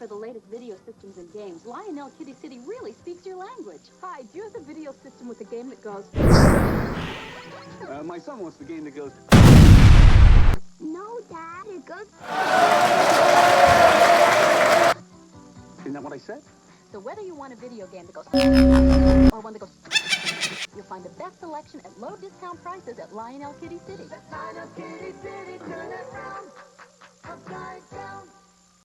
for the latest video systems and games, Lionel Kitty City really speaks your language. Hi, do you have the video system with a game that goes... My son wants the game that goes... No, Dad, it goes... Isn't that what I said? So whether you want a video game that goes... or one that goes... you'll find the best selection at low discount prices at Lionel Kitty City. Lionel Kitty City, turn it round, upside down.